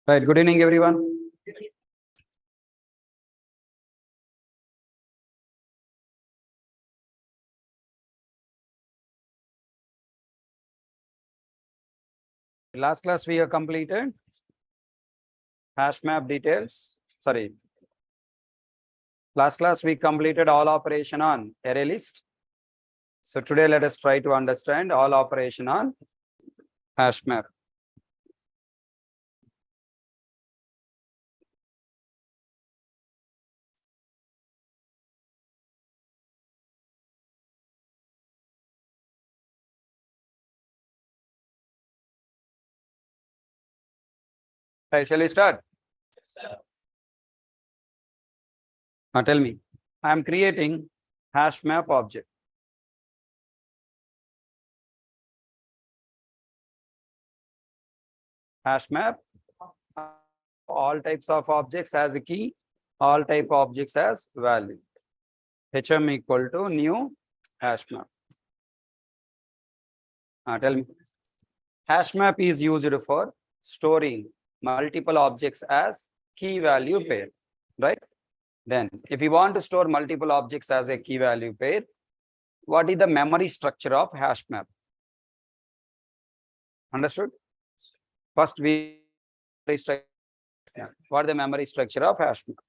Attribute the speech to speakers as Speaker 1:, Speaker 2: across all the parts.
Speaker 1: Right. Good evening, everyone. Last class we have completed hash map details. Sorry. Last class we completed all operation on array list. So today let us try to understand all operation on hash map. Right, shall we start? Tell me. I am creating hash map object. Hash map, all types of objects as a key, all type objects as value. HM equal to new hash map. Tell me. Hash map is used for storing multiple objects as key value pair, right? Then if you want to store multiple objects as a key value pair, what is the memory structure of hash map? Understood? First we what is the memory structure of hash map?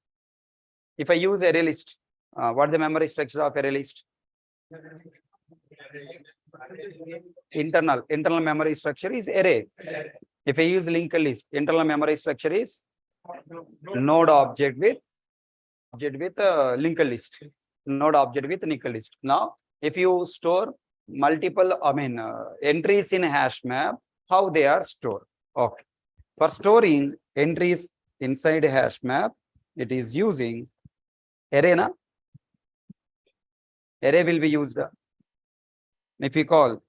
Speaker 1: If I use array list, what is the memory structure of array list? Internal memory structure is array. If I use linked list, internal memory structure is node object with linked list. Node object with linked list. Now, if you store multiple, entries in hash map, how they are stored? Okay. For storing entries inside hash map, it is using array. Array will be used. If you call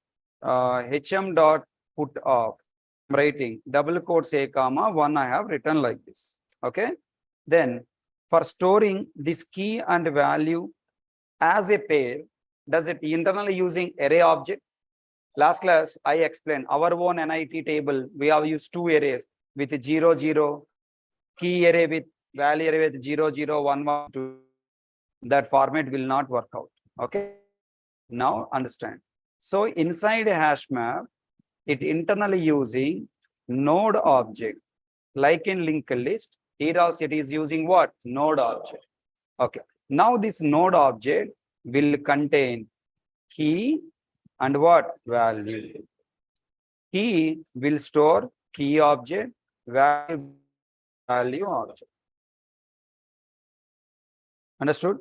Speaker 1: hm dot put of writing double quotes a comma 1, I have written like this. Okay. Then for storing this key and value as a pair, does it internally using array object? Last class I explained our own NIT table. We have used two arrays with 0, 0, key array with value array with 0, 0, 1, 1, 2. That format will not work out. Okay. Now understand. So inside a hash map, it internally using node object, like in linked list. Here also it is using what? Node object. Okay. Now this node object will contain key and what? Value. Key will store key object, value object. Understood?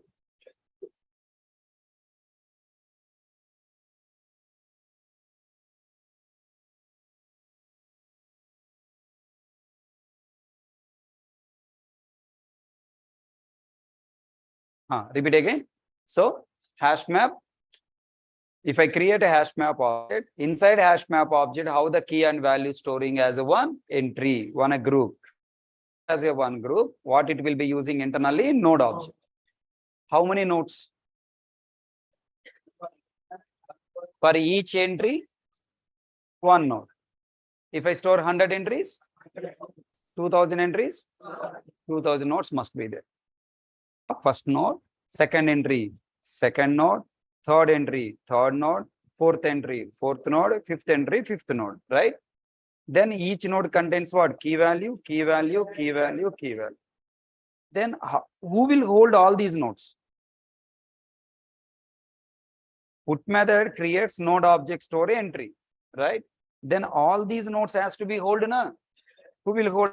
Speaker 1: Repeat again. So hash map. If I create a hash map object, inside hash map object, how the key and value storing as a one entry, one group. As a one group, what it will be using internally? Node object. How many nodes? For each entry, one node. If I store 100 entries, 2000 entries, 2000 nodes must be there. First node, second entry, second node, third entry, third node, fourth entry, fourth node, fifth entry, fifth node, right? Then each node contains what? Key value, key value, key value, key value. Then who will hold all these nodes? Put method creates node object store entry, right? Then all these nodes has to be held, na? Who will hold?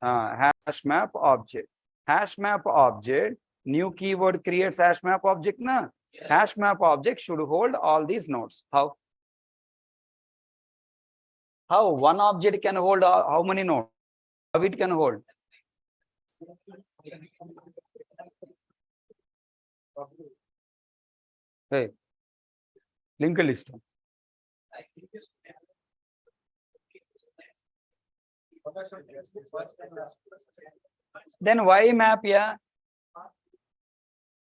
Speaker 1: Hash map object. Hash map object, new keyword creates hash map object, na? Hash map object should hold all these nodes. How? How one object can hold how many nodes? How it can hold? Hey, linked list. Then why map? Yeah.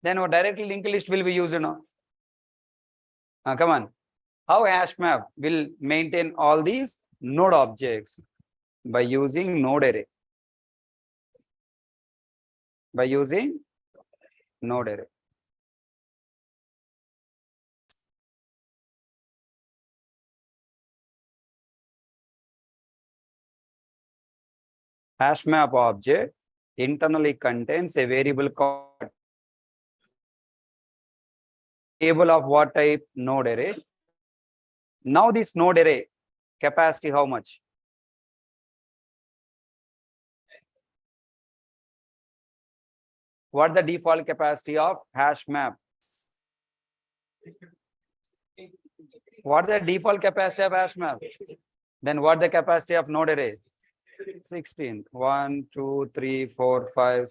Speaker 1: Then directly linked list will be used, come on. How hash map will maintain all these node objects? by using node array. By using node array. Hash map object internally contains a variable called table of what type? Node array. Now this node array capacity how much? What the default capacity of hash map? What the default capacity of hash map? Then what the capacity of node array? 16. 1, 2, 3, 4, 5,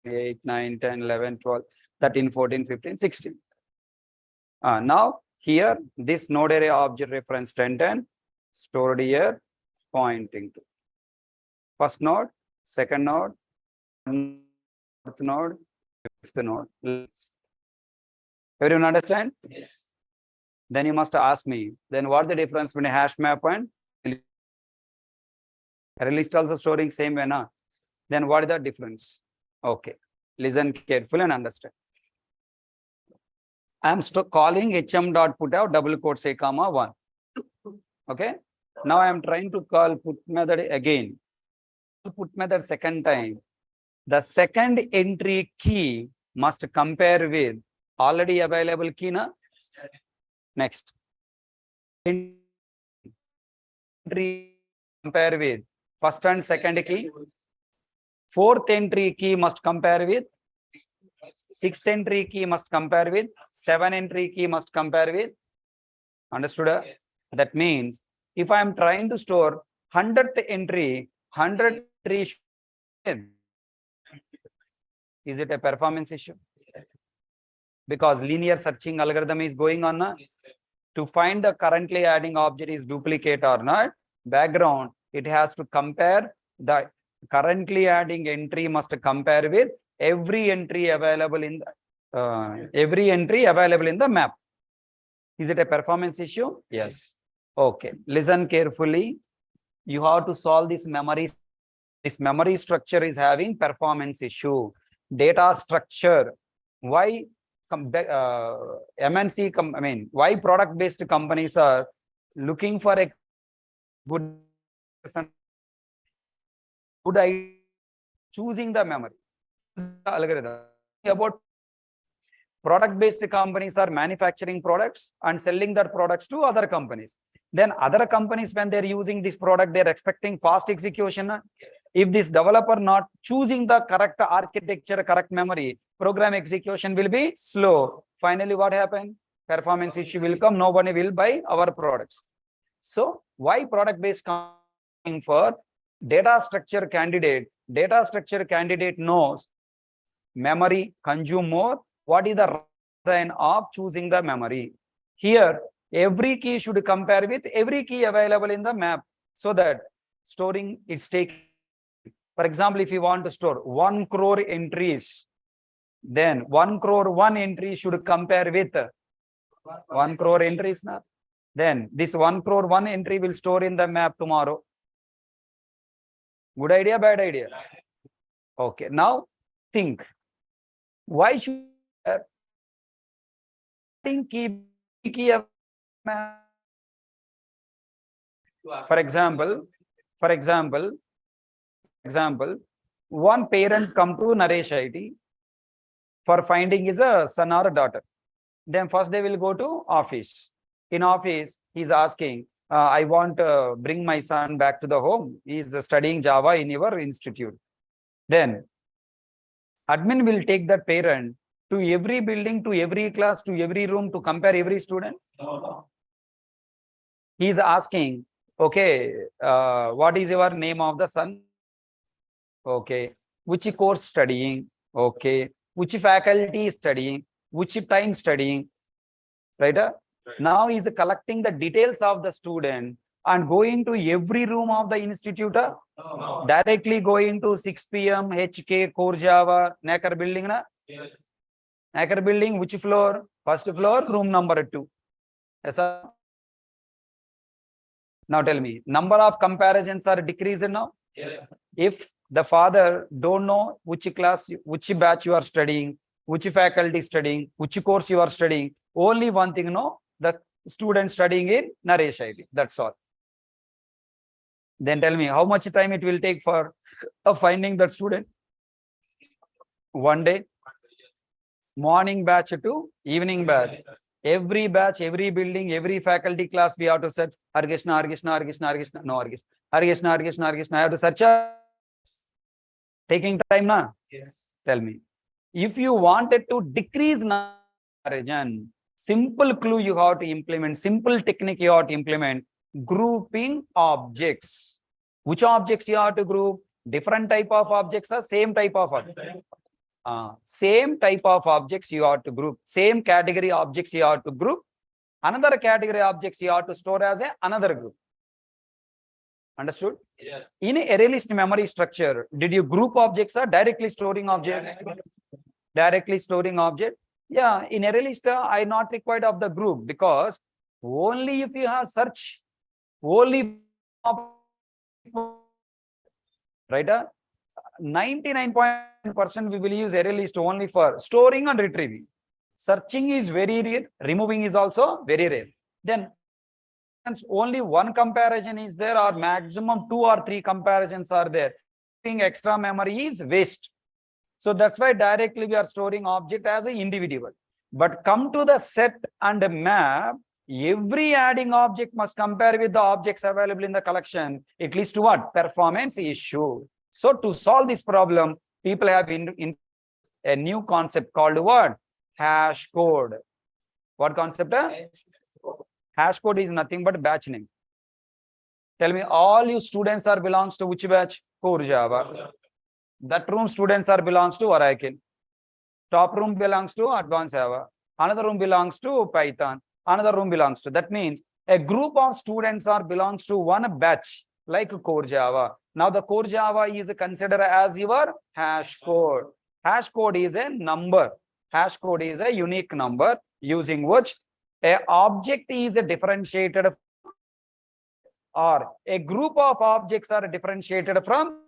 Speaker 1: 8, 9, 10, 11, 12, 13, 14, 15, 16. Now here this node array object reference 1010 stored here pointing to first node, second node, fourth node, fifth node. Everyone understand? Yes. Then you must ask me, then what the difference between hash map and array list also storing same way, na? Then what is the difference? Okay, listen carefully and understand. I am calling hm.putout double quotes a comma 1. Okay. Now I am trying to call put method again. Put method second time. The second entry key must compare with already available key, na? Next. Entry compare with first and second key. Fourth entry key must compare with sixth entry key must compare with seven entry key must compare with. Understood? That means if I am trying to store 100th entry, 100th entry, is it a performance issue? Because linear searching algorithm is going on. Na? To find the currently adding object is duplicate or not, background, it has to compare the currently adding entry must compare with every entry available in the map. Is it a performance issue? Yes. Okay. Listen carefully. You have to solve this memory. This memory structure is having performance issue. Data structure. Why MNC? Why product-based companies are looking for a good idea, choosing the memory algorithm. About product-based companies are manufacturing products and selling that products to other companies. Then other companies, when they're using this product, they're expecting fast execution. If this developer not choosing the correct architecture, correct memory, program execution will be slow. Finally, what happened? Performance issue will come. Nobody will buy our products. So why product-based company for data structure candidate? Data structure candidate knows memory consume more. What is the reason of choosing the memory? Here, every key should compare with every key available in the map so that storing its take. For example, if you want to store 1 crore entries, then 1 crore 1 entry should compare with 1 crore entries. Now, then this 1 crore 1 entry will store in the map tomorrow. Good idea, bad idea? Okay, now think. Why should key for example, one parent come to Naresh IT for finding his son or daughter. Then first they will go to office. In office, he's asking, I want to bring my son back to the home. He's studying Java in your institute. Then admin will take that parent to every building, to every class, to every room to compare every student. He is asking, okay, what is your name of the son? Okay, which course studying? Okay, which faculty is studying? Which time studying? Right? Now he is collecting the details of the student and going to every room of the institute. Directly going to 6 PM, HK, Core Java, Nacker building. Na? Yes. Nacker building, which floor? First floor, room number 2. Yes, sir. Now tell me, number of comparisons are decreased now?
Speaker 2: Yes.
Speaker 1: If the father don't know which class, which batch you are studying, which faculty studying, which course you are studying, only one thing, no, the student studying in Naresh IB. That's all. Then tell me, how much time it will take for finding that student? One day, morning batch to evening batch. Every batch, every building, every faculty class, we have to search Harkrishna, Harkrishna, Harkrishna, Harkrishna, no Harkrishna, Harkrishna, Harkrishna, Harkrishna. I have to search. Taking time, na?
Speaker 2: Yes.
Speaker 1: Tell me. If you wanted to decrease comparison, simple clue you have to implement, simple technique you have to implement, grouping objects. Which objects you have to group? Different type of objects or same type of objects? Same type of objects you have to group. Same category objects you have to group. Another category objects you have to store as another group. Understood?
Speaker 2: Yes.
Speaker 1: In a array list memory structure, did you group objects or directly storing object? Directly storing object. Yeah, in array list, I not required of the group because only if you have search, only right? 99% we will use array list only for storing and retrieving. Searching is very rare, removing is also very rare. Then only one comparison is there or maximum 2 or 3 comparisons are there. Extra memory is waste. So that's why directly we are storing object as an individual. But come to the set and map, every adding object must compare with the objects available in the collection. It leads to what? Performance issue. So to solve this problem, people have in a new concept called what? Hash code. What concept? Hash code is nothing but batch name. Tell me, all you students are belongs to which batch? Core Java. That room students are belongs to Oracle. Top room belongs to Advanced Java. Another room belongs to Python. Another room belongs to. That means a group of students are belongs to one batch like Core Java. Now the Core Java is considered as your hash code. Hash code is a number. Hash code is a unique number using which a object is differentiated or a group of objects are differentiated from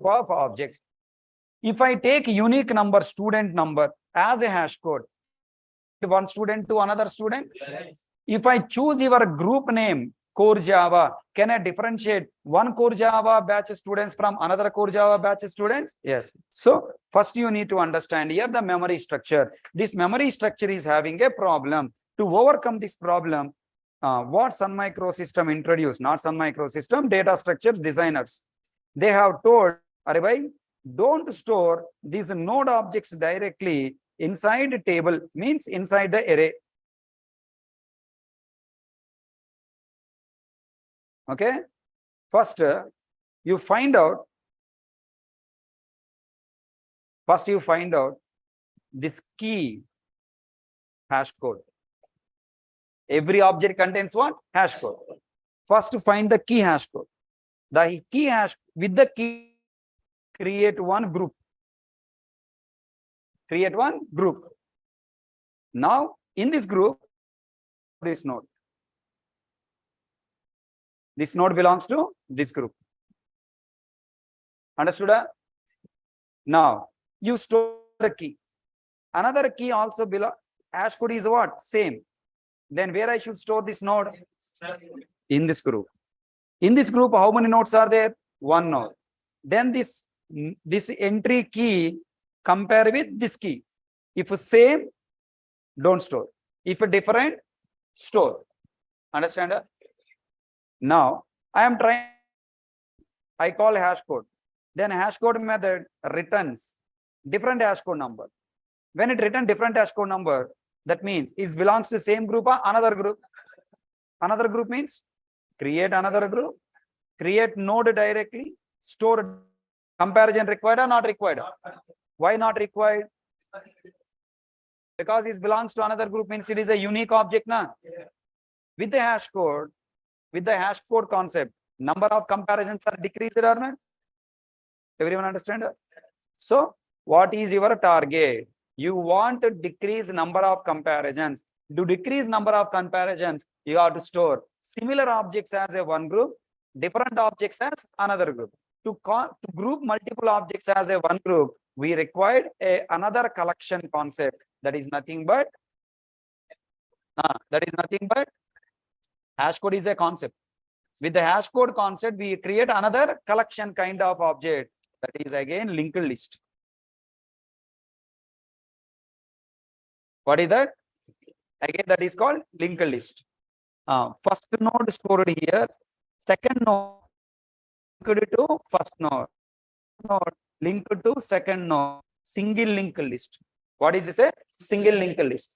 Speaker 1: of objects. If I take unique number, student number as a hash code, one student to another student, if I choose your group name, Core Java, can I differentiate one Core Java batch students from another Core Java batch students? Yes. So first you need to understand here the memory structure. This memory structure is having a problem. To overcome this problem, what Sun Microsystem introduced, not Sun Microsystem, data structures designers. They have told, Aribhai, don't store these node objects directly inside the table, means inside the array. Okay. First, you find out this key hash code. Every object contains what? Hash code. First, find the key hash code. The key hash, with the key, create one group. Create one group. Now, in this group, this node. This node belongs to this group. Understood? Now, you store the key. Another key also belongs. Hash code is what? Same. Then where I should store this node? In this group. In this group, how many nodes are there? One node. Then this entry key compare with this key. If same, don't store. If different, store. Understand? Now, I am trying, I call hash code. Then hash code method returns different hash code number. When it returns different hash code number, that means it belongs to same group or another group. Another group means create another group, create node directly, store. Comparison required or not required? Why not required? Because it belongs to another group means it is a unique object. Na? With the hash code concept, number of comparisons are decreased or not? Everyone understand? So what is your target? You want to decrease number of comparisons. To decrease number of comparisons, you have to store similar objects as a one group, different objects as another group. To group multiple objects as a one group, we required another collection concept that is nothing but hash code is a concept. With the hash code concept, we create another collection kind of object that is again linked list. What is that? Again, that is called linked list. First node stored here, second node linked to first node linked to second node, single linked list. What is this? A single linked list.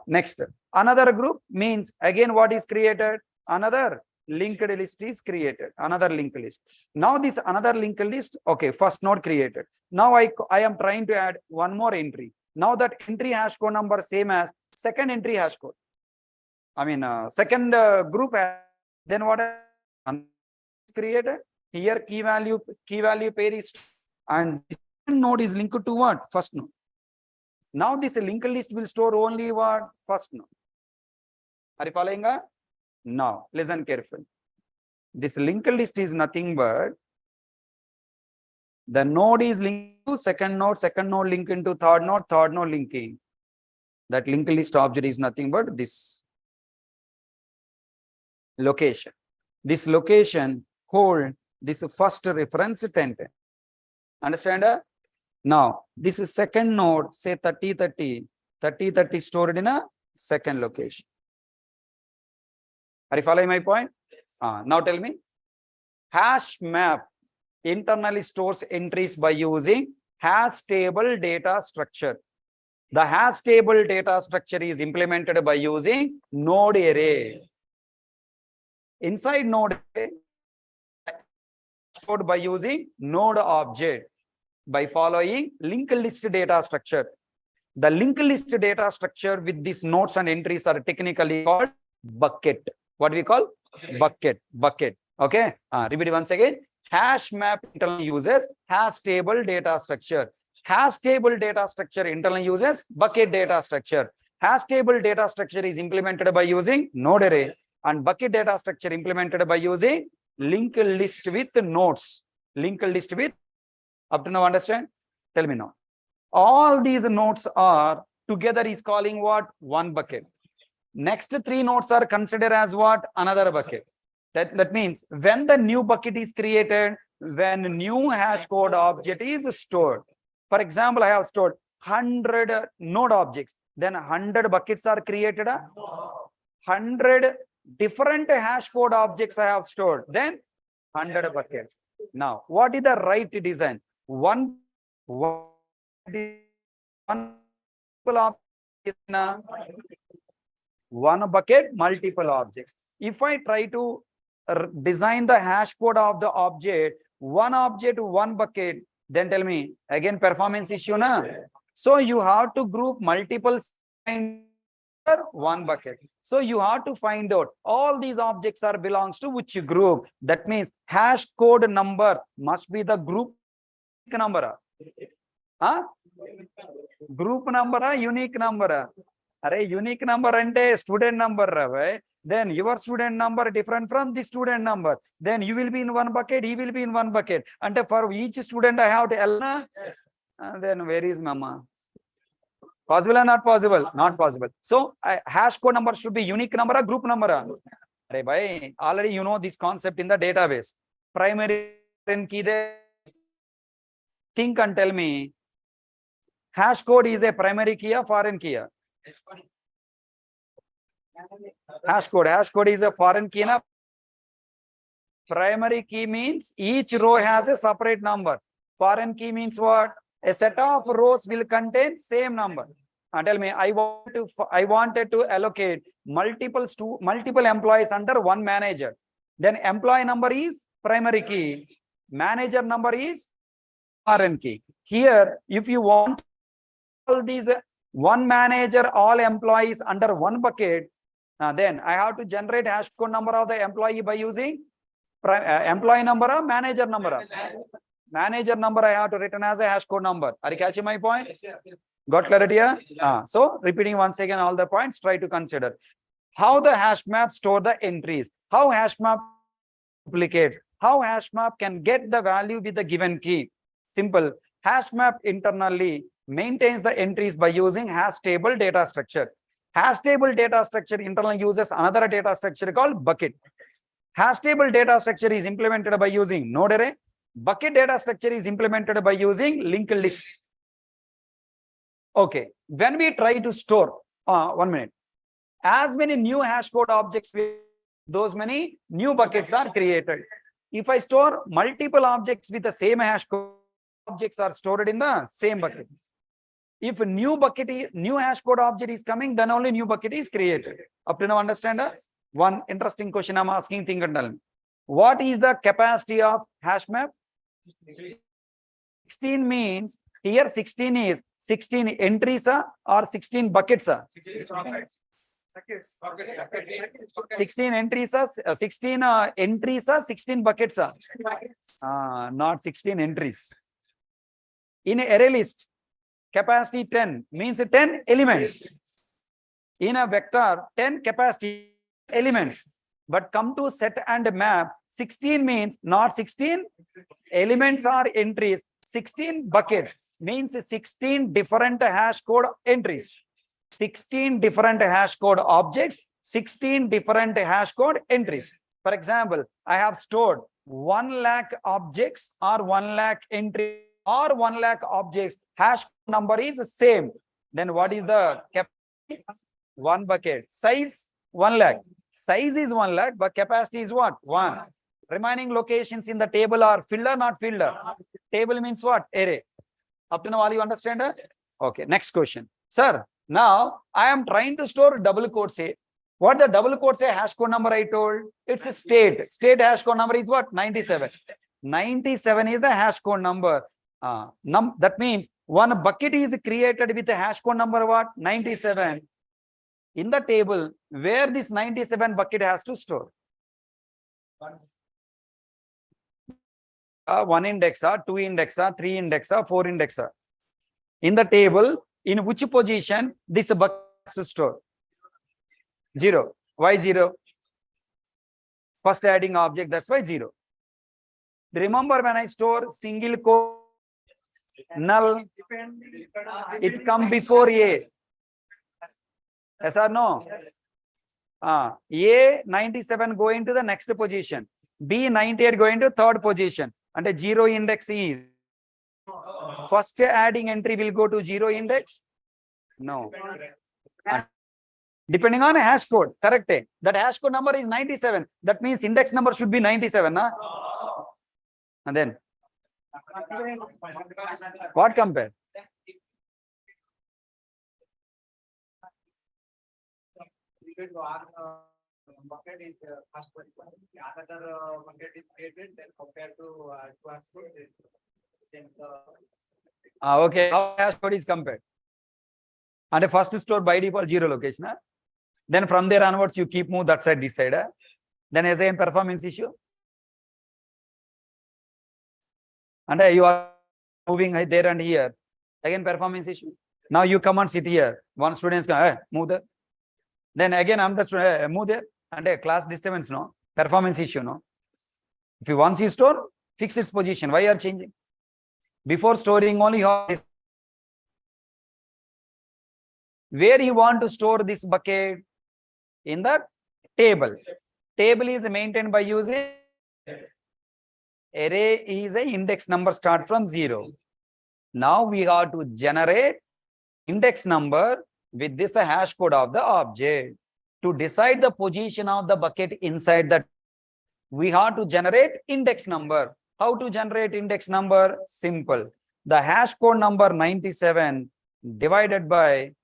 Speaker 1: Next, another group means again what is created? Another linked list is created. Another linked list. Now this another linked list. Okay, first node created. Now I am trying to add one more entry. Now that entry hash code number same as second entry hash code. I mean second group. Then what is created? Here key value pair is, and this node is linked to what? First node. Now this linked list will store only what? First node. Are you following? Now listen carefully. This linked list is nothing but the node is linked to second node linked into third node linking. That linked list object is nothing but this location. This location hold this first reference 10. Understand? Now this is second node, say 30 stored in a second location. Are you following my point? Now tell me. Hash map internally stores entries by using hash table data structure. The hash table data structure is implemented by using node array. Inside node array, stored by using node object by following linked list data structure. The linked list data structure with these nodes and entries are technically called bucket. What we call? Bucket. Okay. Repeat it once again. Hash map internally uses hash table data structure. Hash table data structure internally uses bucket data structure. Hash table data structure is implemented by using node array, and bucket data structure implemented by using linked list with nodes. Linked list with, up to now understand? Tell me now. All these nodes are together is calling what? One bucket. Next three nodes are considered as what? Another bucket. That means when the new bucket is created, when new hash code object is stored. For example, I have stored 100 node objects. Then 100 buckets are created. 100 different hash code objects I have stored. Then 100 buckets. Now, what is the right design? One bucket, multiple objects. If I try to design the hash code of the object, one bucket, then tell me again performance issue na. So you have to group multiple in one bucket. So you have to find out all these objects are belongs to which group. That means hash code number must be the group number. Group number, unique number. Array unique number ante student number. Then your student number different from the student number. Then you will be in one bucket, he will be in one bucket. And for each student I have to L. Then where is mama? Possible or not possible? Not possible. So hash code number should be unique number or group number. Already you know this concept in the database. Primary key there. Think and tell me. Hash code is a primary key or foreign key? Hash code is a foreign key. Na? Primary key means each row has a separate number. Foreign key means what? A set of rows will contain same number. Tell me, I wanted to allocate multiple employees under one manager. Then employee number is primary key. Manager number is foreign key. Here, if you want all these one manager, all employees under one bucket, then I have to generate hash code number of the employee by using employee number or manager number. Manager number I have to written as a hash code number. Are you catching my point? Got clarity here? So repeating once again all the points, try to consider. How the hash map store the entries, how hash map duplicates, how hash map can get the value with the given key. Simple. Hash map internally maintains the entries by using hash table data structure. Hash table data structure internally uses another data structure called bucket. Hash table data structure is implemented by using node array. Bucket data structure is implemented by using linked list. Okay, when we try to store, 1 minute, as many new hash code objects, those many new buckets are created. If I store multiple objects with the same hash code, objects are stored in the same bucket. If a new hash code object is coming, then only new bucket is created. Up to now, understand? One interesting question I'm asking, think and tell me. What is the capacity of hash map? 16 means here 16 is 16 entries or 16 buckets. 16 entries, 16 entries, 16 buckets. Not 16 entries. In an array list, capacity 10 means 10 elements. In a vector, 10 capacity elements. But come to set and map, 16 means not 16 elements or entries, 16 buckets means 16 different hash code entries. 16 different hash code objects, 16 different hash code entries. For example, I have stored 1 lakh objects or 1 lakh entries or 1 lakh objects. Hash number is same. Then what is the capacity? 1 bucket. Size 1 lakh. Size is 1 lakh, but capacity is what? 1. Remaining locations in the table are filled or not filled? Table means what? Array. Up to now, all you understand? Okay, next question. Sir, now I am trying to store double quotes A. What the double quotes A hash code number I told? It's a state. State hash code number is what? 97. 97 is the hash code number. That means one bucket is created with a hash code number what? 97. In the table where this 97 bucket has to store. 1 index, 2 index, 3 index, 4 index. In the table, in which position this bucket has to store? 0. Why 0? First adding object, that's why 0. Remember when I store single quote null, it come before A. Yes or no? A 97 going to the next position. B 98 going to third position. And a 0 index is. First adding entry will go to 0 index? No. Depending on a hash code, correct? That hash code number is 97. That means index number should be 97. And then what compare?
Speaker 2: Bucket is first one. Another bucket is created, then compared to
Speaker 1: okay, how hash code is compared? And the first store by default 0 location. Then from there onwards, you keep move that side, this side. Then as a performance issue. And you are moving there and here. Again, performance issue. Now you come and sit here. One student is move there. Then again, I'm the student, move there. And a class disturbance, no? Performance issue, no? If you once you store, fix its position. Why you are changing? Before storing only, where you want to store this bucket? In the table. Table is maintained by using array is a index number start from 0. Now we have to generate index number with this hash code of the object. To decide the position of the bucket inside that, we have to generate index number. How to generate index number? Simple. The hash code number 97 divided by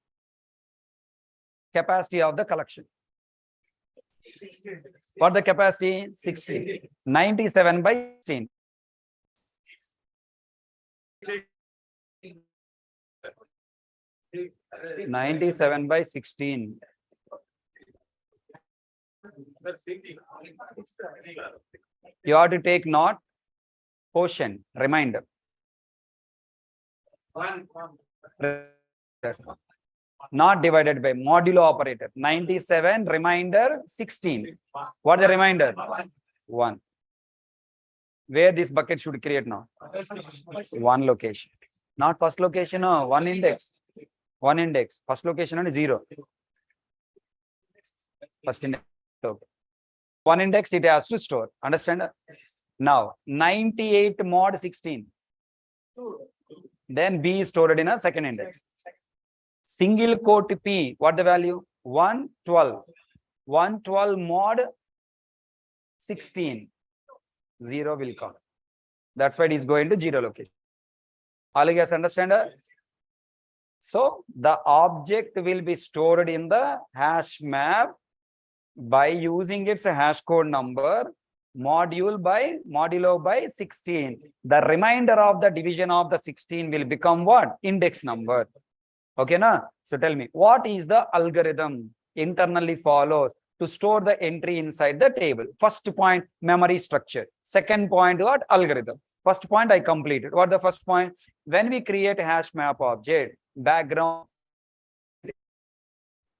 Speaker 1: capacity of the collection. For the capacity, 16. 97 by 16. (97 by 16). You have to take not quotient, reminder. Not divided by modulo operator. 97 remainder 16. What the remainder? 1. Where this bucket should create now? One location. Not first location, no, one index. One index. First location only 0. First index. Okay. One index it has to store. Understand? Now 98 mod 16. Then B is stored in a second index. Single quote P, what the value? 112. 112 mod 16. 0 will come. That's why it is going to 0 location. All you guys understand? So the object will be stored in the hash map by using its hash code number modulo by 16. The remainder of the division of the 16 will become what? Index number. Okay, na? So tell me, what is the algorithm internally follows to store the entry inside the table? First point, memory structure. Second point, what? Algorithm. First point I completed. What the first point? When we create a hash map object, background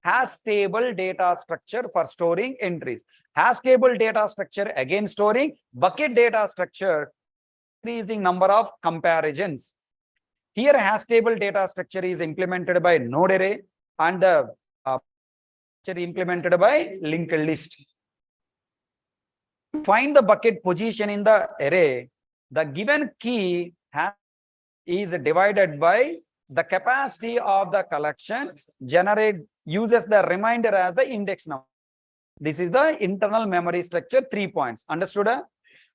Speaker 1: hash table data structure for storing entries. Hash table data structure again storing bucket data structure, increasing number of comparisons. Here hash table data structure is implemented by node array and the implemented by linked list. To find the bucket position in the array, the given key is divided by the capacity of the collection, uses the remainder as the index number. This is the internal memory structure, 3 points. Understood?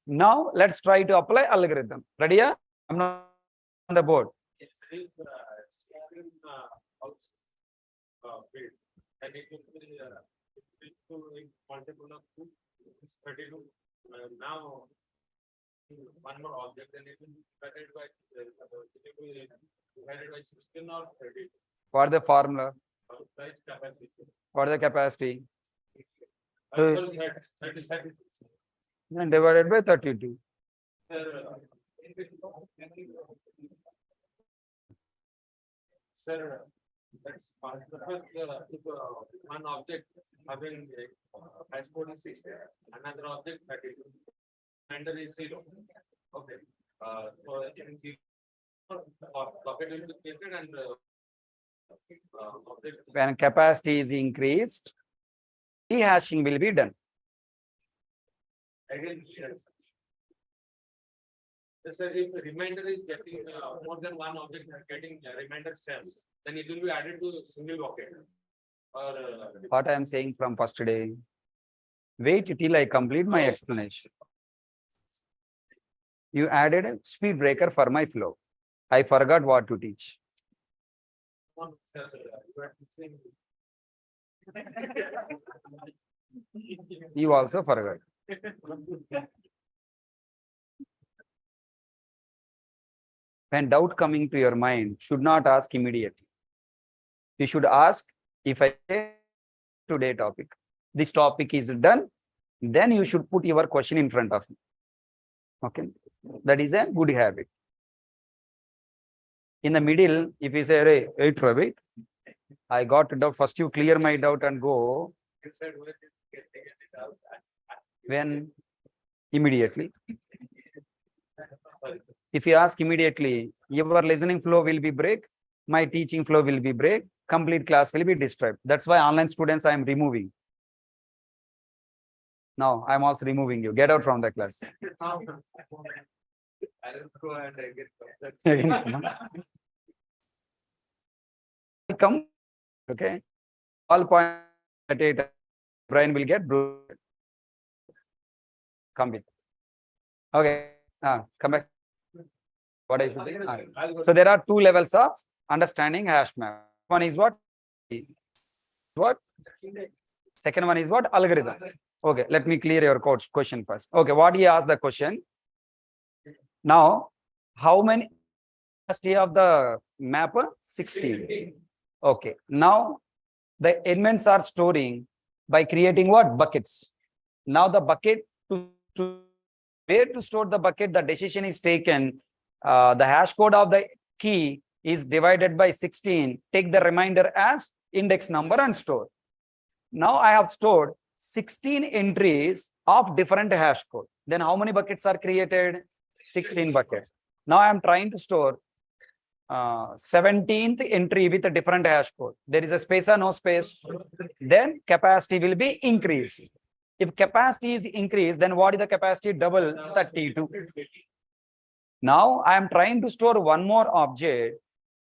Speaker 1: Now let's try to apply algorithm. Ready? I'm not on the board.
Speaker 3: And it will be multiple of 2, it's 32. Now, one more object, and it will be divided by 16 or 30.
Speaker 1: What the formula?
Speaker 3: Price capacity.
Speaker 1: What the capacity?
Speaker 3: 30.
Speaker 1: And divided by 32.
Speaker 3: Sir, that's one object having hash code is 6, another object 32, reminder is 0. Okay. So in 0, bucket will be created and object.
Speaker 1: When capacity is increased, rehashing will be done.
Speaker 3: Again, yes. Sir, if the remainder is getting more than one object getting remainder cells, then it will be added to single bucket. Or
Speaker 1: What I am saying from first day. Wait till I complete my explanation. You added a speed breaker for my flow. I forgot what to teach. You also forgot. When doubt coming to your mind, should not ask immediately. You should ask, if I say today topic, this topic is done, then you should put your question in front of me. Okay, that is a good habit. In the middle, if you say, hey, wait, Ravi, I got a doubt, first you clear my doubt and go. When? Immediately. If you ask immediately, your listening flow will be break, my teaching flow will be break, complete class will be disturbed. That's why online students I am removing. Now I am also removing you. Get out from the class.
Speaker 3: I'll go and get
Speaker 1: Come, okay. All point at it, brain will get blue. Come with. Okay. Come back. What I should do? So there are 2 levels of understanding hash map. One is what? What? Second one is what? Algorithm. Okay, let me clear your question first. Okay, what he asked the question? Now, how many capacity of the map? 16. Okay, now the elements are storing by creating what? Buckets. Now the bucket to where to store the bucket, the decision is taken. The hash code of the key is divided by 16. Take the remainder as index number and store. Now I have stored 16 entries of different hash code. Then how many buckets are created? 16 buckets. Now I am trying to store 17th entry with a different hash code. There is a space or no space? Then capacity will be increased. If capacity is increased, then what is the capacity? Double 32. Now I am trying to store one more object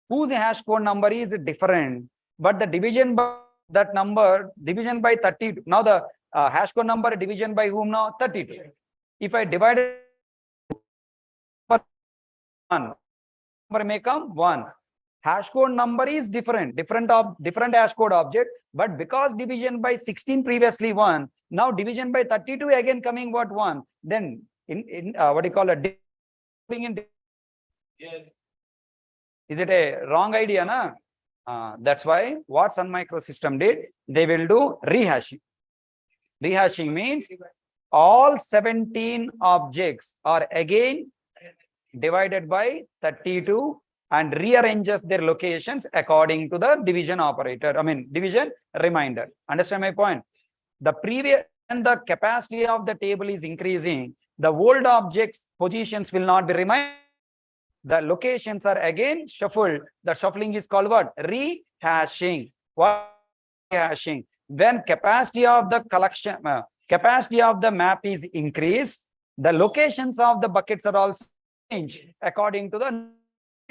Speaker 1: whose hash code number is different, but the division by that number division by 32. Now the hash code number division by whom now? 32. If I divide it by 1, number may come 1. Hash code number is different hash code object, but because division by 16 previously 1, now division by 32 again coming what 1. Then in what do you call it? Is it a wrong idea, na? That's why what Sun Microsystem did, they will do rehashing. Rehashing means all 17 objects are again divided by 32 and rearranges their locations according to the division operator. I mean division remainder. Understand my point? The previous and the capacity of the table is increasing, the old objects positions will not be remain. The locations are again shuffled. The shuffling is called what? Rehashing. What? Rehashing. When capacity of the collection, capacity of the map is increased, the locations of the buckets are also changed according to the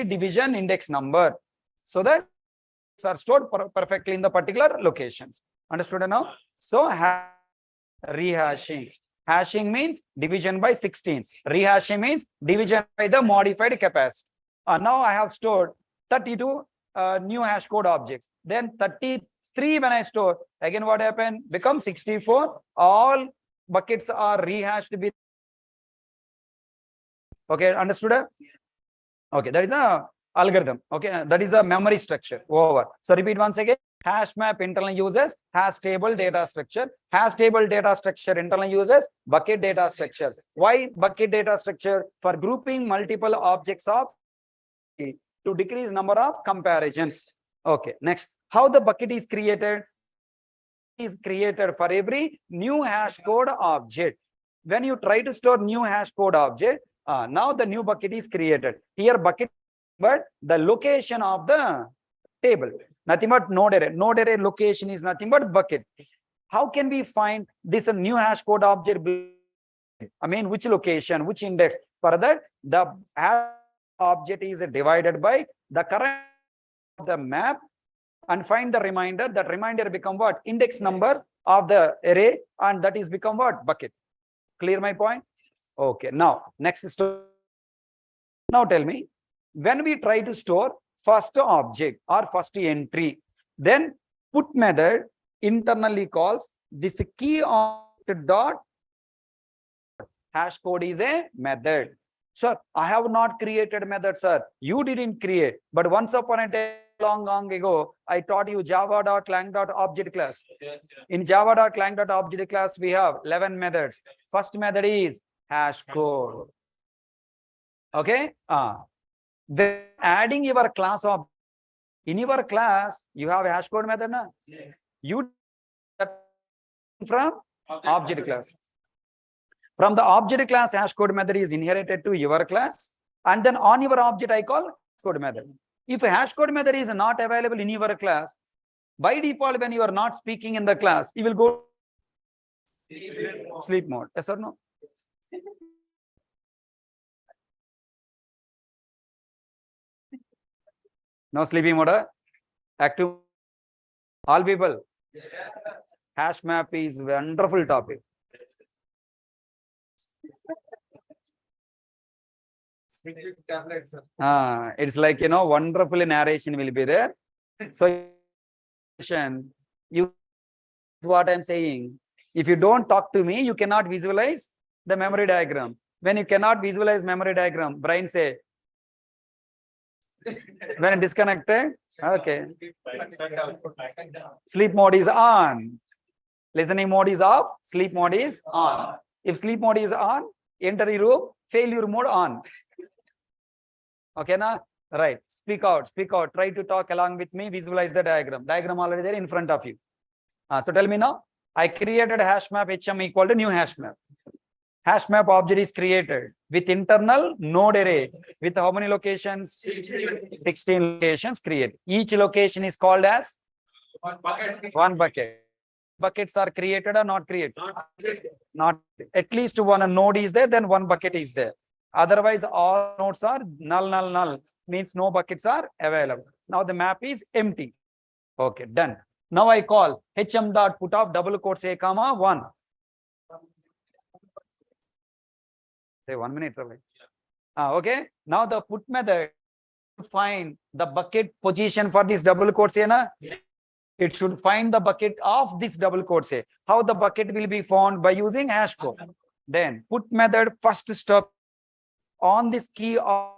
Speaker 1: division index number, so that are stored perfectly in the particular locations. Understood now? So rehashing. Hashing means division by 16. Rehashing means division by the modified capacity. Now I have stored 32 new hash code objects. Then 33 when I store, again what happened? Become 64. All buckets are rehashed with. Okay, understood? Okay, that is a algorithm. Okay, that is a memory structure. Over. So repeat once again. Hash map internally uses hash table data structure. Hash table data structure internally uses bucket data structure. Why bucket data structure? For grouping multiple objects of to decrease number of comparisons. Okay, next. How the bucket is created? Is created for every new hash code object. When you try to store new hash code object, now the new bucket is created. Here bucket, but the location of the table. Nothing but node array. Node array location is nothing but bucket. How can we find this new hash code object? I mean, which location, which index? For that, the hash object is divided by the current of the map and find the remainder. That remainder become what? Index number of the array, and that is become what? Bucket. Clear my point? Okay. Now, next story. Now tell me, when we try to store first object or first entry, then put method internally calls this key object dot hash code is a method. Sir, I have not created method, sir. You didn't create, but once upon a time, long ago, I taught you java.lang.object class. In java.lang.object class, we have 11 methods. First method is hash code. Okay. Then adding your class of, in your class, you have hash code method, na?
Speaker 3: Yes.
Speaker 1: You from object class. From the object class, hash code method is inherited to your class, and then on your object I call code method. If a hash code method is not available in your class, by default, when you are not speaking in the class, you will go sleep mode. Yes or no? No sleeping mode, active. All people. Hash map is wonderful topic. It's like, you know, wonderful narration will be there. So you what I'm saying. If you don't talk to me, you cannot visualize the memory diagram. When you cannot visualize memory diagram, brain say, when disconnected, okay. Sleep mode is on. Listening mode is off. Sleep mode is on. If sleep mode is on, enter the room, failure mode on. Okay, na? Right. Speak out. Try to talk along with me. Visualize the diagram. Diagram already there in front of you. So tell me now. I created a hash map HM equal to new hash map. Hash map object is created with internal node array with how many locations? 16 locations created. Each location is called as one bucket. Buckets are created or not created? Not. At least one node is there, then one bucket is there. Otherwise, all nodes are null. Means no buckets are available. Now the map is empty. Okay, done. Now I call hm dot put of double quotes a comma 1. Say 1 minute, Ravi. Okay. Now the put method find the bucket position for this double quotes a na? It should find the bucket of this double quotes a. How the bucket will be found? By using hash code. Then put method first step on this key of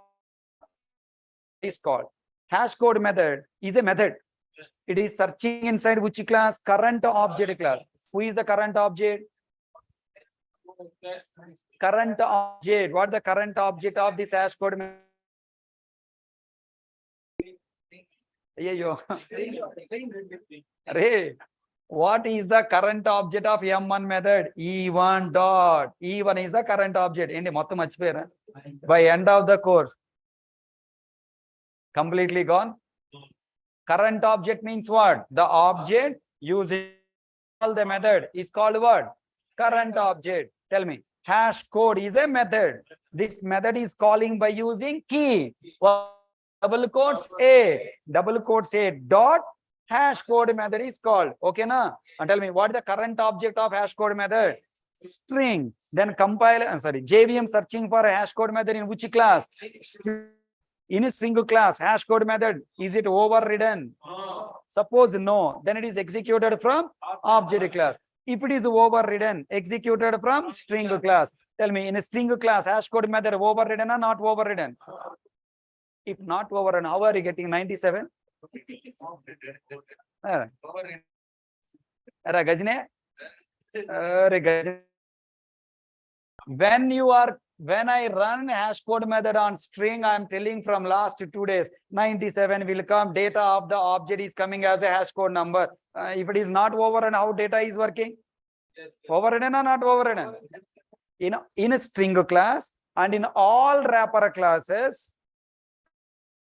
Speaker 1: is called hash code method is a method. It is searching inside which class? Current object class. Who is the current object? Current object. What the current object of this hash code method? What is the current object of M1 method? E1 dot. E1 is the current object. By end of the course. Completely gone. Current object means what? The object using the method is called what? Current object. Tell me. Hash code is a method. This method is calling by using key. Double quotes A. Double quotes A dot hash code method is called. Okay, na? And tell me what is the current object of hash code method? String. Then compile. JVM searching for a hash code method in which class? In a string class, hash code method, is it overridden? Suppose no, then it is executed from object class. If it is overridden, executed from string class. Tell me, in a string class, hash code method overridden or not overridden? If not overridden, how are you getting 97? When I run hash code method on string, I am telling from last 2 days, 97 will come. Data of the object is coming as a hash code number. If it is not overridden, how data is working? Overridden or not overridden? In a string class and in all wrapper classes,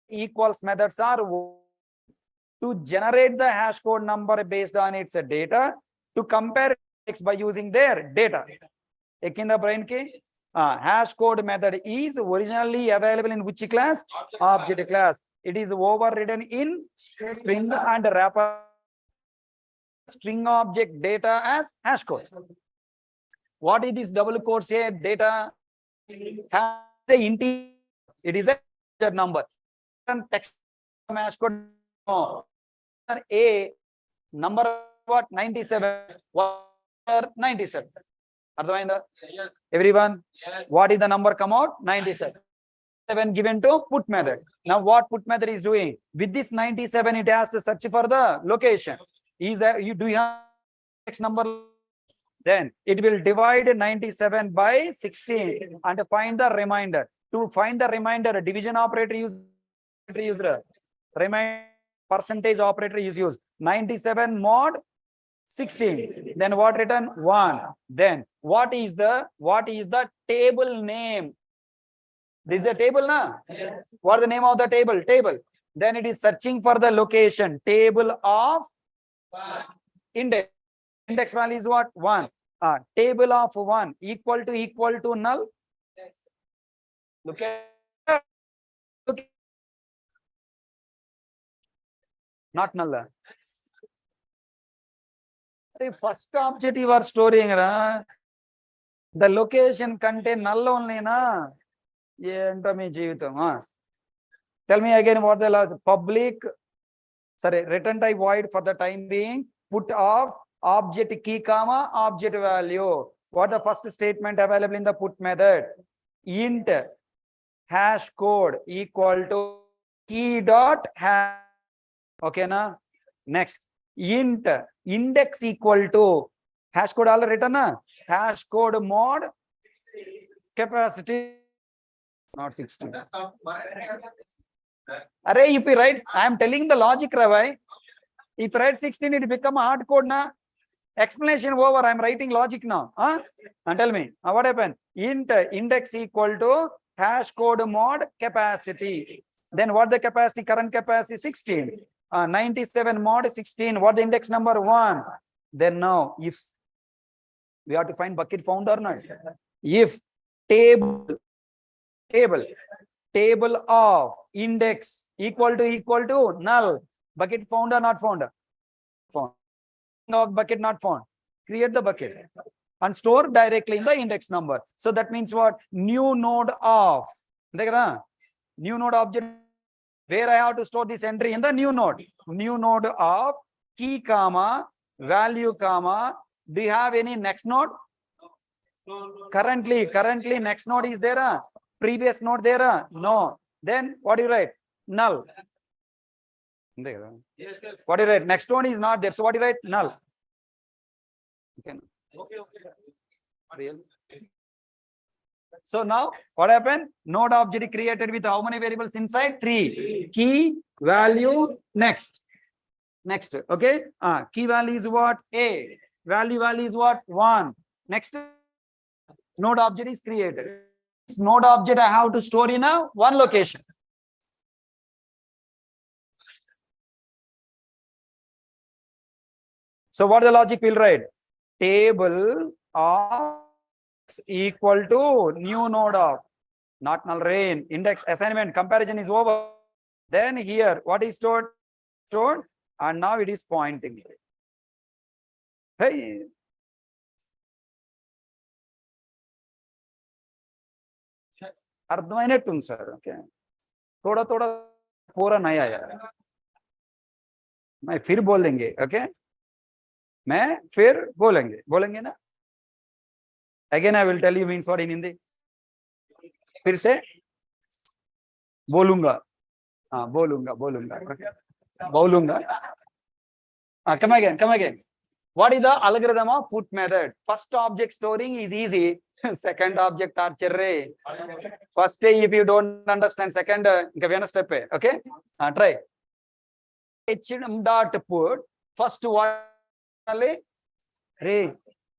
Speaker 1: equals methods are to generate the hash code number based on its data, to compare it by using their data. In the brain key. Hash code method is originally available in which class? Object class. It is overridden in string and wrapper string object data as hash code. What is this double quotes A data? Has the integer. It is a number. Text hash code. No. A number what? 97. What? 97. Everyone, what is the number come out? 97. 7 given to put method. Now what put method is doing? With this 97, it has to search for the location. Do you have X number? Then it will divide 97 by 16 and find the remainder. To find the remainder, division operator use remind percentage operator is used. 97 mod 16. Then what written? 1. Then what is the table name? This is the table, na? What is the name of the table? Table. Then it is searching for the location. Table of index. Index value is what? 1. Table of 1 equal to null. Look at not null. First object you are storing, the location contain null only, na? Tell me again what the public, return type void for the time being, put of object key comma object value. What the first statement available in the put method? Int hash code equal to key dot hash. Okay, na? Next. Int index equal to hash code all written, hash code mod capacity not 16. Array, if we write, I am telling the logic, Ravi. If write 16, it become a hard code na. Explanation over. I am writing logic now. Huh? And tell me, what happened? Int index equal to hash code mod capacity. Then what the capacity? Current capacity 16. 97 mod 16. What the index number 1? Then now, if we have to find bucket found or not. If table of index equal to null, bucket found or not found? Found. Of bucket not found. Create the bucket and store directly in the index number. So that means what? New node of new node object, where I have to store this entry in the new node. New node of key comma value comma. Do you have any next node? Currently next node is there. Previous node there. No. Then what do you write? Null.
Speaker 3: Yes.
Speaker 1: What do you write? Next one is not there. So what do you write? Null. Okay. Real. So now what happened? Node object created with how many variables inside? 3. Key, value, next. Okay. Key value is what? A. Value is what? 1. Next node object is created. This node object I have to store in a one location. So what the logic will write? Table of equal to new node of, not null rain, index assignment, comparison is over. Then here, what is stored? And now it is pointing. Hey. अर्धమైనట్టుంది sir. Okay थोड़ा पूरा नहीं आया. मैं फिर बोल देंगे. Okay मैं फिर बोलेंगे ना. Again I will tell you means what in Hindi. फिर से बोलूंगा. बोलूंगा. Come again. What is the algorithm of put method? First object storing is easy. Second object torture. First, if you don't understand, second, step. Okay, try. Hm.put. First, what? Hey,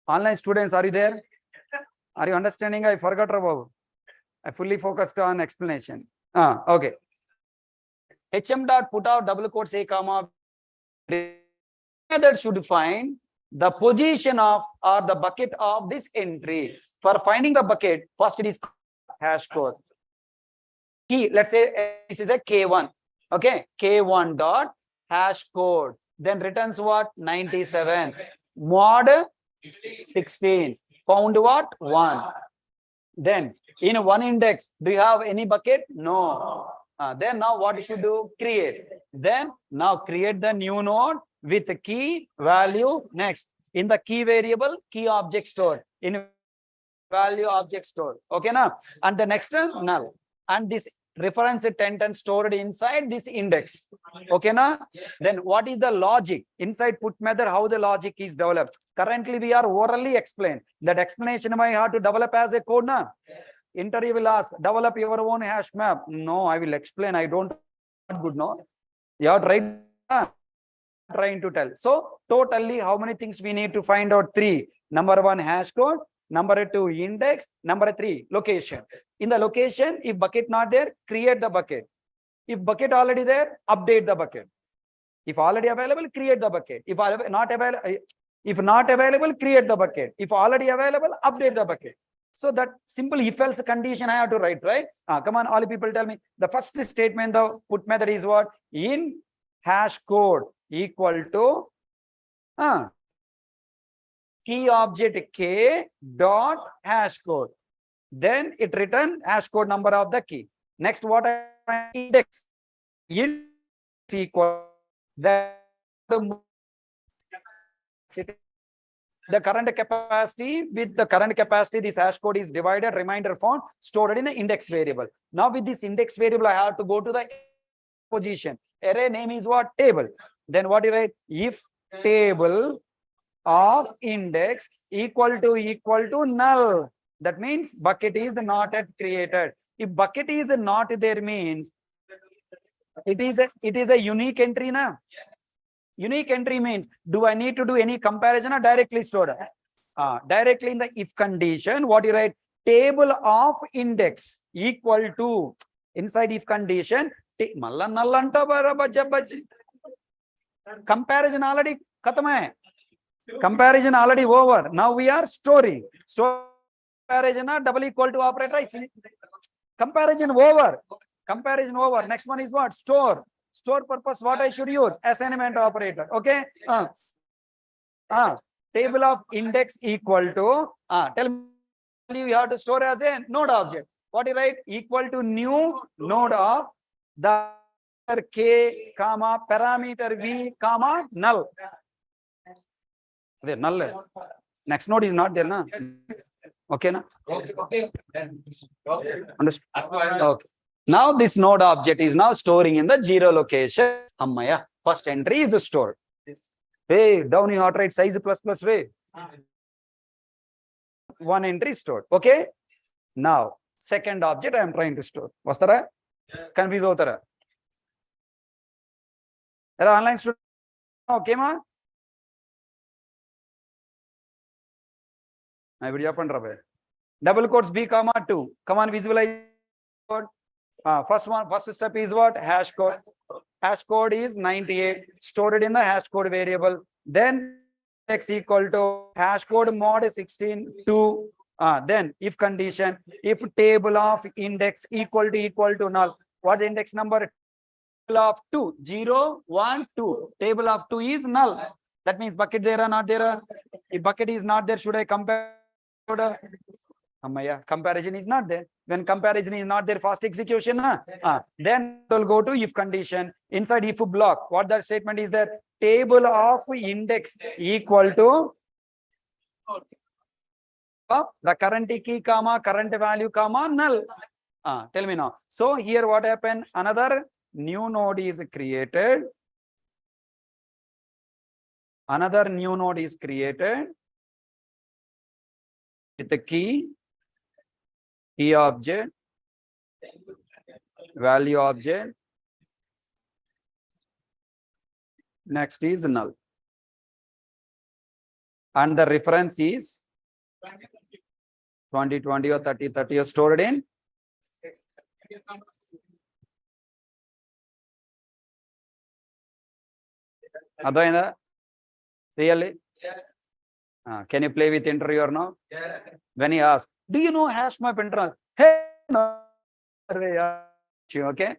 Speaker 1: online students, are you there? Are you understanding? I forgot about. I fully focused on explanation. Okay. Hm.put out double quotes a comma. Method should find the position of or the bucket of this entry. For finding the bucket, first it is hash code. Key, let's say this is a K1. Okay, K1 dot hash code. Then returns what? 97. Mod 16. Found what? 1. Then in one index, do you have any bucket? No. Then now what you should do? Create. Then now create the new node with the key value next. In the key variable, key object stored. In value object stored. Okay now. And the next one, null. And this reference 10 stored inside this index. Okay now. Then what is the logic inside put method? How the logic is developed? Currently we are orally explained. That explanation I have to develop as a code now. Interview will ask, develop your own hash map. No, I will explain. I don't good no. You are trying to tell. So totally how many things we need to find out? 3. Number 1, hash code. Number 2, index. Number 3, location. In the location, if bucket not there, create the bucket. If bucket already there, update the bucket. If already available, create the bucket. If not available, create the bucket. If already available, update the bucket. So that simple if else condition I have to write, right? Come on, all people tell me. The first statement, the put method is what? In hash code equal to key object K dot hash code. Then it return hash code number of the key. Next, what I index in equal the current capacity. With the current capacity, this hash code is divided, reminder found, stored in the index variable. Now with this index variable, I have to go to the position. Array name is what? Table. Then what do you write? If table of index equal to null. That means bucket is not yet created. If bucket is not there means It is a unique entry na. Unique entry means, do I need to do any comparison or directly stored? Directly in the if condition, what you write? Table of index equal to, inside if condition, malla null anta bara bajja bajji. Comparison already khatam hai. Comparison already over. Now we are storing. Store comparison or double equal to operator. Comparison over. Comparison over. Next one is what? Store. Store purpose, what I should use? Assignment operator. Okay. Table of index equal to, tell me you have to store as a node object. What you write? Equal to new node of the k comma parameter v comma null. There null. Next node is not there na. Okay na.
Speaker 2: Okay.
Speaker 1: Understood? Okay. Now this node object is now storing in the 0 location. Ammaya. First entry is stored. Hey, down you have to write size plus way. One entry stored. Okay. Now second object I am trying to store. Vastara? Confuse avutara? Era online student. Okay ma? I will open rubber. Double quotes b comma 2. Come on, visualize. First step is what? Hash code. Hash code is 98, stored in the hash code variable. Then x equal to hash code mod 16 2. Then if condition, if table of index equal to null. What the index number? Table of 2, 0, 1, 2. Table of 2 is null. That means bucket there or not there? If bucket is not there, should I compare? Comparison is not there. When comparison is not there, fast execution. Then we'll go to if condition. Inside if block, what that statement is there? Table of index equal to the current key comma current value comma null. Tell me now. So here what happened? Another new node is created. Another new node is created with the key object, value object. Next is null. And the reference is 2020 or 30 or stored in. Advaina? Really? Can you play with interview or no?
Speaker 2: Yeah.
Speaker 1: When he asks, do you know hash map internal? Hey, no. Okay.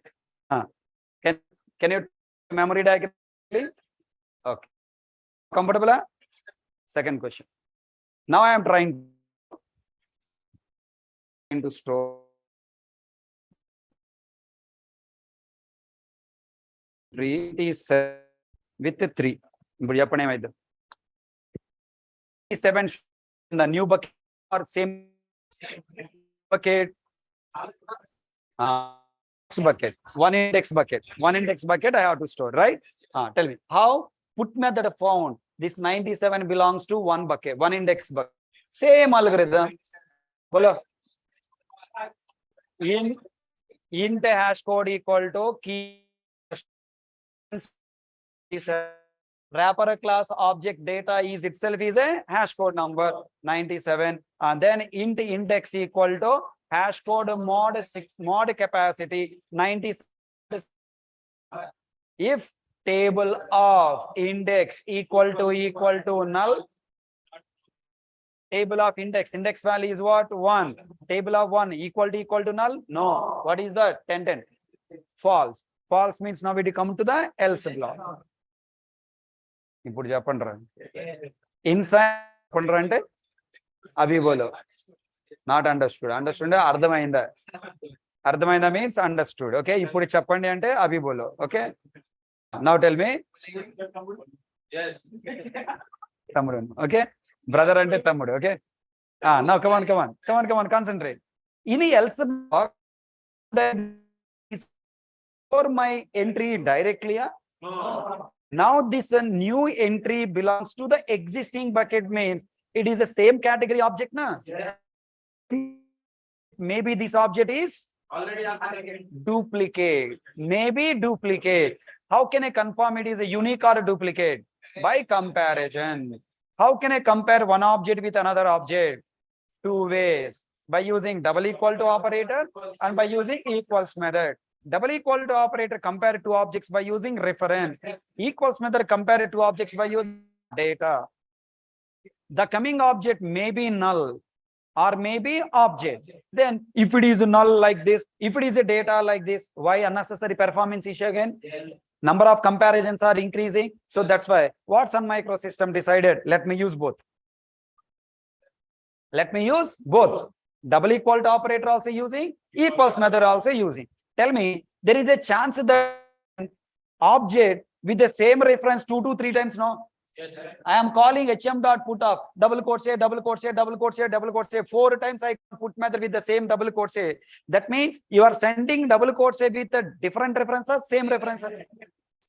Speaker 1: Can you memory diagram? Okay. Comfortable? Second question. Now I am trying to store with 3. 7 in the new bucket or same bucket. Bucket. One index bucket I have to store, right? Tell me how put method found this 97 belongs to one bucket, one index bucket. Same algorithm. Bolo. Int hash code equal to key wrapper class object data is itself is a hash code number 97, and then int index equal to hash code mod 6 mod capacity 97. If table of index equal to null, table of index value is what? 1. Table of 1 equal to null? No. What is that? 10. False. False means now we come to the else block. ఇప్పుడు చెప్పండి రా inside అంటే అవి బోలో not understood అర్థమైందా means understood okay ఇప్పుడు చెప్పండి అంటే అవి బోలో ఓకే నౌ టెల్ మీ తమ్ముడు ఓకే బ్రదర్ అంటే తమ్ముడు ఓకే నౌ కమాన్ కాన్సంట్రేట్ ఇది else block for my entry directly Now this new entry belongs to the existing bucket means it is the same category object na? Yeah. Maybe this object is
Speaker 3: Already I have.
Speaker 1: Duplicate, maybe duplicate. How can I confirm it is a unique or a duplicate? By comparison. How can I compare one object with another object? Two ways. By using double equal to operator and by using equals method. Double equal to operator compare two objects by using reference. Equals method compare two objects by using data. The coming object may be null or maybe object. Then if it is null like this, if it is a data like this, why unnecessary performance issue again? Number of comparisons are increasing. So that's why what Sun Microsystem decided, let me use both. Let me use both. Double equal to operator also using, equals method also using. Tell me, there is a chance that object with the same reference 2 to 3 times, no?
Speaker 3: Yes, sir.
Speaker 1: I am calling hm dot put up double quote say double quote say double quote say double quote say 4 times I put method with the same double quote say. That means you are sending double quote say with a different references, same references.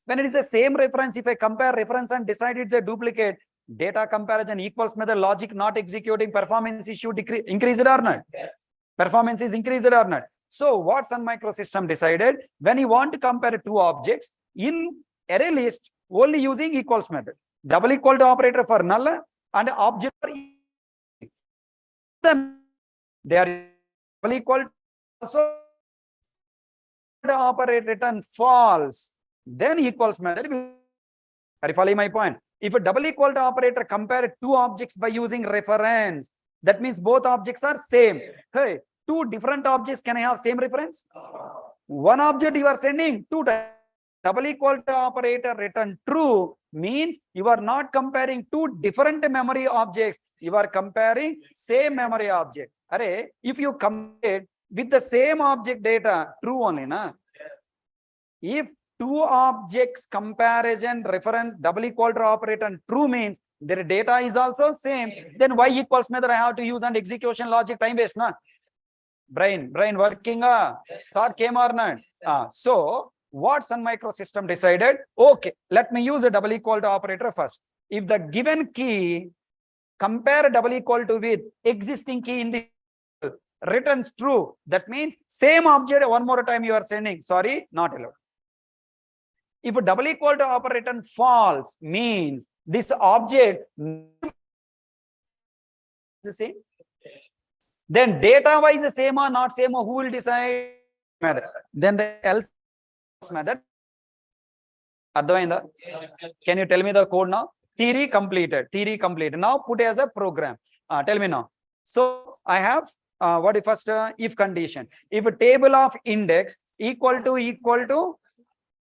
Speaker 1: When it is the same reference, if I compare reference and decide it's a duplicate, data comparison equals method logic not executing, performance issue increased or not? Performance is increased or not? So what Sun Microsystem decided, when you want to compare two objects in array list, only using equals method. Double equal to operator for null and object for then they are double equal to also the operator return false, then equals method. Are you following my point? If a double equal to operator compare two objects by using reference, that means both objects are same. Hey, two different objects can I have same reference? One object you are sending two times. Double equal to operator return true means you are not comparing two different memory objects. You are comparing same memory object. Array, if you compare with the same object data, true only, na? If two objects comparison reference double equal to operator and true means their data is also same, then why equals method I have to use and execution logic time waste, na? Brain working, thought came or not? So what Sun Microsystem decided, okay, let me use a double equal to operator first. If the given key compare double equal to with existing key in the returns true, that means same object one more time you are sending, sorry, not allowed. If a double equal to operator false means this object is the same, then data wise the same or not same, or who will decide? Method. Then the else method. Can you tell me the code now? Theory completed. Now put as a program. Tell me now. So I have what if first if condition. If a table of index equal to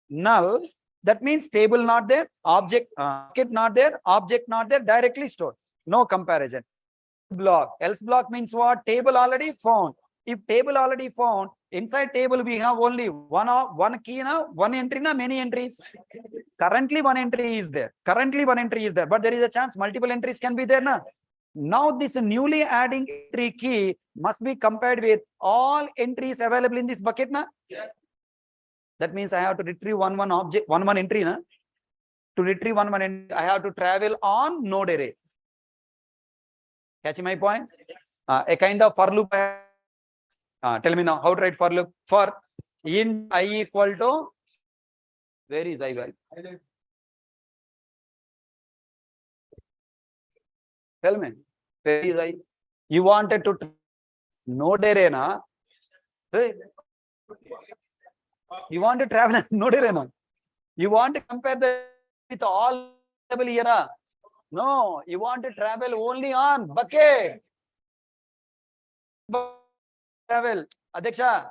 Speaker 1: null, that means table not there, object not there, object not there, directly stored. No comparison. Block. Else block means what? Table already found. If table already found, inside table we have only one key now, one entry now, many entries. Currently one entry is there. But there is a chance multiple entries can be there now. Now this newly adding entry key must be compared with all entries available in this bucket now. That means I have to retrieve one entry na. To retrieve one entry, I have to travel on node array. Catch my point? A kind of for loop. Tell me now how to write for loop. For in I equal to, where is I value? Tell me, where is I? You wanted to node array na? Hey. You want to travel node array na? You want to compare the with all level here na? No, you want to travel only on bucket. Travel. Adhyaksha,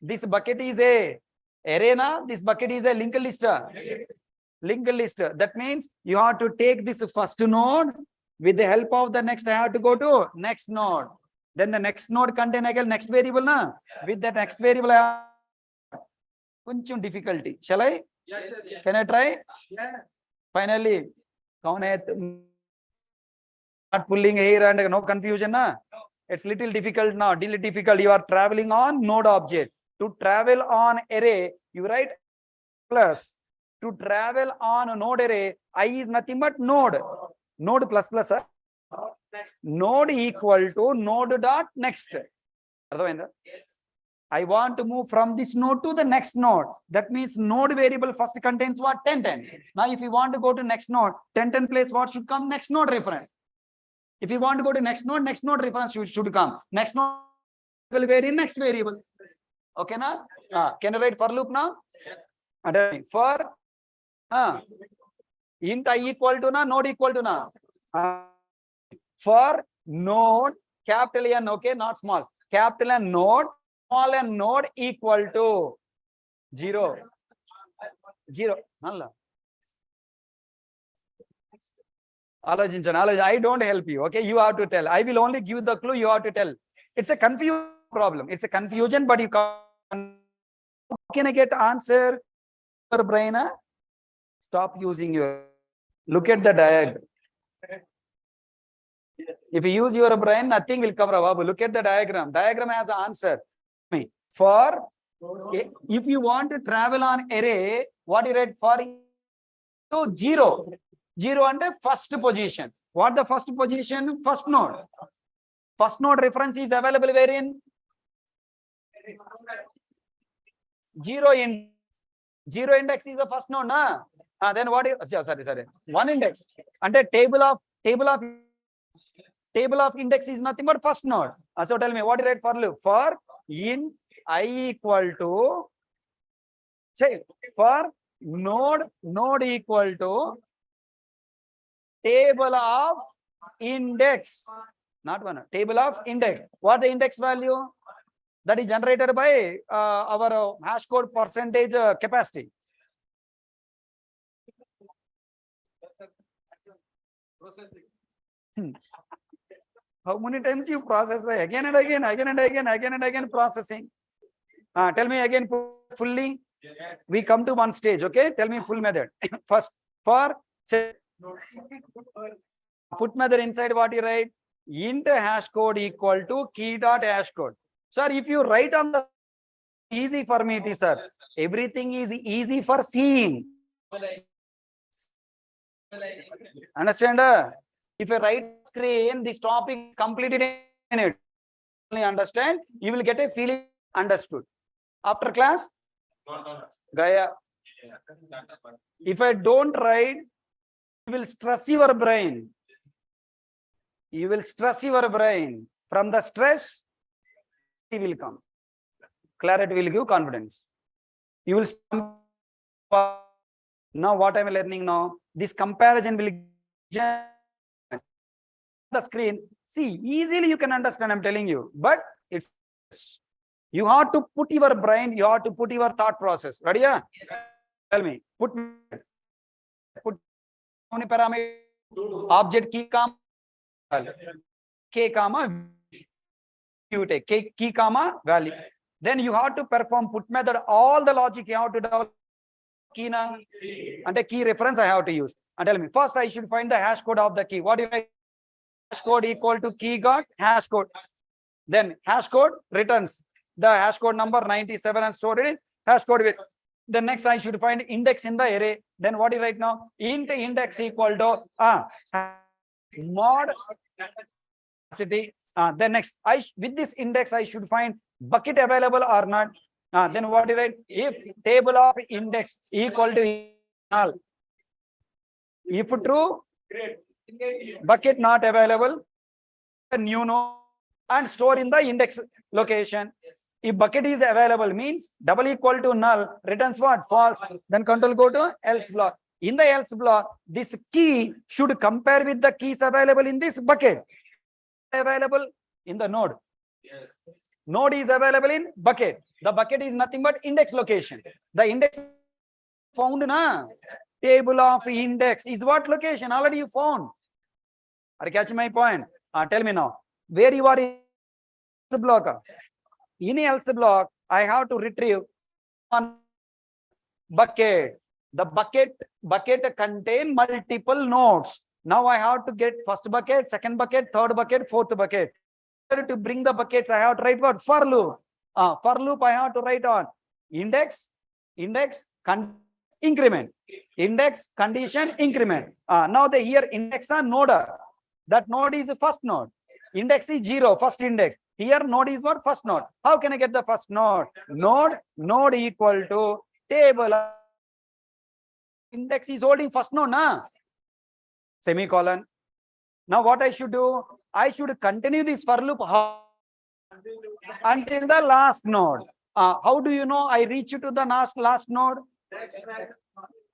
Speaker 1: this bucket is a array na? This bucket is a linked list. Linked list. That means you have to take this first node. With the help of the next, I have to go to next node. Then the next node contain again next variable na? With the next variable, I have kunchum difficulty. Shall I?
Speaker 3: Yes, yes.
Speaker 1: Can I try?
Speaker 3: Yeah.
Speaker 1: Finally, not pulling here and no confusion na? It's little difficult now. Difficult. You are traveling on node object. To travel on array, you write plus. To travel on a node array, I is nothing but node. Node plus plus. Node equal to node dot next. I want to move from this node to the next node. That means node variable first contains what? 10, 10. Now, if you want to go to next node, 10, 10 place, what should come? Next node reference. If you want to go to next node reference should come. Next node will vary next variable. Okay, now? Can you write for loop now? For int I equal to node equal to for node capital N, okay, not small. Capital N node, small n node equal to 0. 0. I don't help you. Okay, you have to tell. I will only give the clue. You have to tell. It's a confusion problem. It's a confusion, but you can't. How can I get answer? Your brain? Stop using your. Look at the diagram. If you use your brain, nothing will come. Babu. Look at the diagram. Diagram has an answer. For if you want to travel on array, what you write for? To 0. 0 under first position. What the first position? First node. First node reference is available wherein 0 in 0 index is the first node, na? Then what is sorry 1 index. Under table of index is nothing but first node. So tell me what you write for loop? For int I equal to say for node equal to table of index, not one, table of index. What the index value? That is generated by our hash code percentage capacity. How many times you process again and again processing? Tell me again fully. We come to one stage, okay? Tell me full method. First, for say, put method inside what you write? Int hash code equal to key dot hash code. Sir, if you write on the easy for me, it is, sir. Everything is easy for seeing. Understand? If you write screen, this topic completed in it. Only understand, you will get a feeling understood. After class, Gaya. If I don't write, you will stress your brain. You will stress your brain. From the stress, it will come. Clarity will give confidence. You will. Now what I am learning now? This comparison will the screen. See, easily you can understand. I'm telling you, but it's you have to put your brain. You have to put your thought process. Ready? Yeah? Tell me. Put how many parameters? Object key comma k comma you take key comma value. Then you have to perform put method. All the logic you have to develop. Key na and a key reference I have to use. And tell me first I should find the hash code of the key. What do you write? Hash code equal to key got hash code. Then hash code returns the hash code number 97 and store it in hash code with. Then next I should find index in the array. Then what do you write now? Int index equal to mod capacity. Then next with this index I should find bucket available or not. Then what do you write? If table of index equal to null. If true, bucket not available, new node and store in the index location. If bucket is available means double equal to null returns what? False. Then control go to else block. In the else block, this key should compare with the keys available in this bucket. Available in the node.
Speaker 3: Yes.
Speaker 1: Node is available in bucket. The bucket is nothing but index location. The index found na table of index is what location already you found. Are you catching my point? Tell me now where you are in the block. In else block, I have to retrieve one bucket. The bucket contain multiple nodes. Now I have to get first bucket, second bucket, third bucket, fourth bucket. To bring the buckets, I have to write what? For loop. For loop, I have to write on index, increment, index, condition, increment. Now the here index a node. That node is the first node. Index is 0, first index. Here node is what? First node. How can I get the first node? Node equal to table. Index is holding first node, na? Semicolon. Now what I should do? I should continue this for loop until the last node. How do you know I reach to the last node?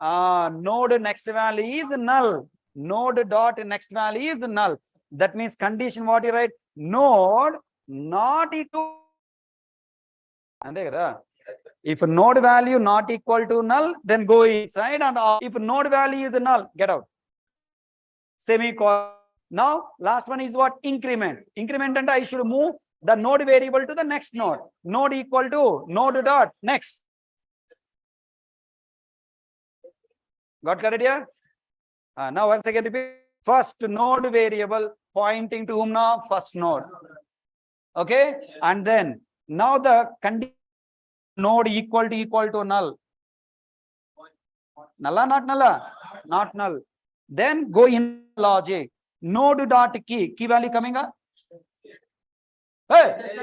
Speaker 1: Node next value is null. Node dot next value is null. That means condition what you write? Node not equal. If node value not equal to null, then go inside, and if node value is null, get out. Semicolon. Now last one is what? Increment. Increment, and I should move the node variable to the next node. Node equal to node dot next. Got clarity here? Now once again repeat. First node variable pointing to whom now? First node. Okay, and then now the condition node equal to null. Null, not null, not null. Then go in logic. Node dot key value coming up. Hey,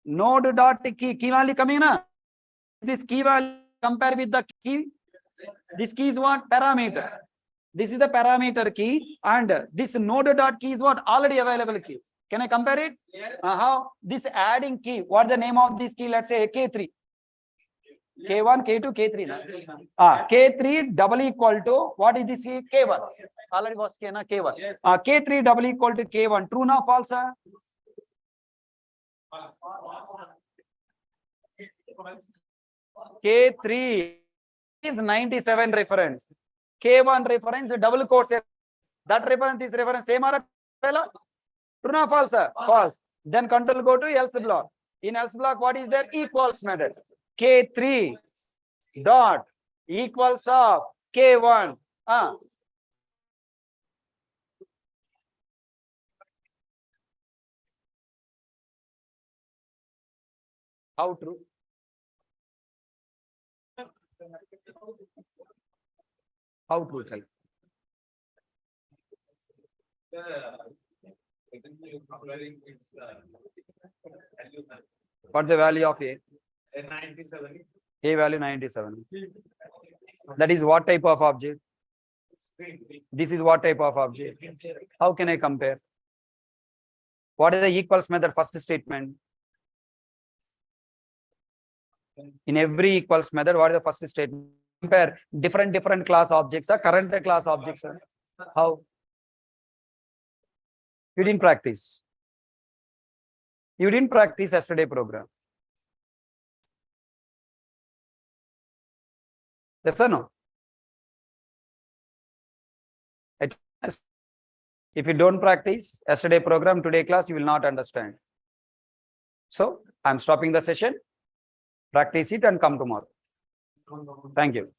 Speaker 1: node dot key value coming na. This key value compare with the key. This key is what? Parameter. This is the parameter key, and this node dot key is what? Already available key. Can I compare it? How? This adding key. What the name of this key? Let's say K3. K1, K2, K3. K3 double equal to what is this key? K1. Already was K na K1. K3 double equal to K1. True na false? K3 is 97 reference. K1 reference double quotes. That reference is reference same or true na false? False. Then control go to else block. In else block, what is there? Equals method. K3 dot equals of K1. How true? How true? Tell. What the value of A?
Speaker 3: 97.
Speaker 1: A value 97. That is what type of object? This is what type of object? How can I compare? What is the equals method first statement? In every equals method, what is the first statement? Compare different class objects, current class objects. How? You didn't practice. You didn't practice yesterday program. Yes or no? If you don't practice yesterday program, today class, you will not understand. So I'm stopping the session. Practice it and come tomorrow. Thank you.